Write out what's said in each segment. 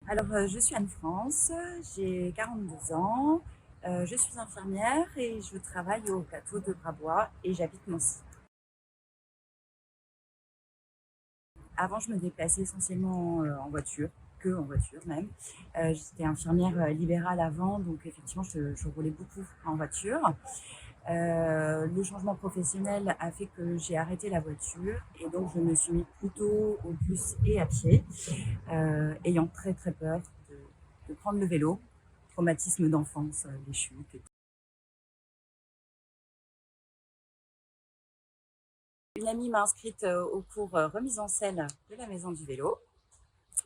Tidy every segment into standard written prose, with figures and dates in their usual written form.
Alors, je suis Anne-France, j'ai 42 ans, je suis infirmière et je travaille au plateau de Grabois et j'habite Nancy. Avant, je me déplaçais essentiellement en voiture, que en voiture même. J'étais infirmière libérale avant, donc effectivement, je roulais beaucoup en voiture. Le changement professionnel a fait que j'ai arrêté la voiture et donc je me suis mis plutôt au bus et à pied, ayant très très peur de prendre le vélo, traumatisme d'enfance, les chutes et tout. Une amie m'a inscrite au cours remise en selle de la maison du vélo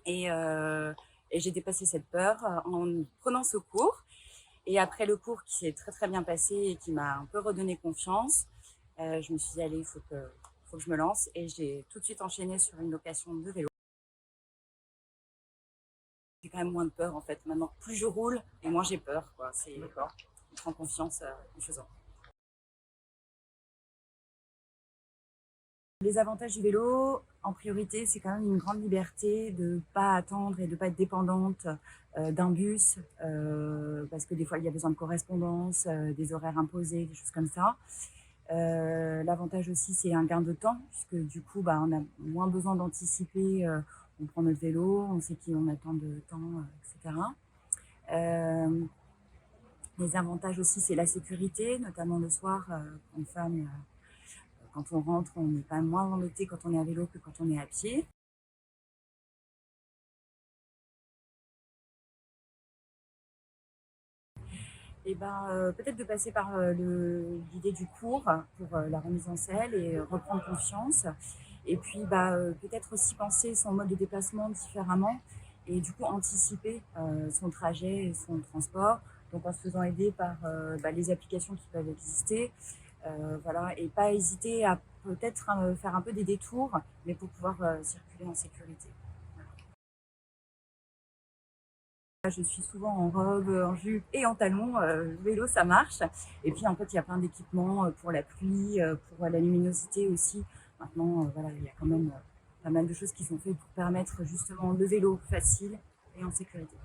et, euh, et j'ai dépassé cette peur en prenant ce cours. Et après le cours qui s'est très très bien passé et qui m'a un peu redonné confiance, je me suis dit allez, faut que je me lance et j'ai tout de suite enchaîné sur une location de vélo. J'ai quand même moins de peur en fait. Maintenant, plus je roule et moins j'ai peur, quoi. C'est d'accord. Je prends confiance en faisant. Les avantages du vélo, en priorité, c'est quand même une grande liberté de ne pas attendre et de ne pas être dépendante d'un bus, parce que des fois, il y a besoin de correspondance, des horaires imposés, des choses comme ça. L'avantage aussi, c'est un gain de temps, puisque du coup, bah, on a moins besoin d'anticiper. On prend notre vélo, on sait qui on attend de temps, etc. Euh, les avantages aussi, c'est la sécurité, notamment le soir, en femme. Quand on rentre, on est quand même moins embêté quand on est à vélo que quand on est à pied. Et ben, peut-être de passer par l'idée du cours pour la remise en selle et reprendre confiance. Et puis, bah, peut-être aussi penser son mode de déplacement différemment et du coup anticiper son trajet et son transport. Donc en se faisant aider par bah, les applications qui peuvent exister, voilà, et pas hésiter à peut-être faire un peu des détours, mais pour pouvoir circuler en sécurité. Je suis souvent en robe, en jupe et en talons. Le vélo, ça marche. Et puis, en fait, il y a plein d'équipements pour la pluie, pour la luminosité aussi. Maintenant, voilà, il y a quand même pas mal de choses qui sont faites pour permettre justement le vélo facile et en sécurité.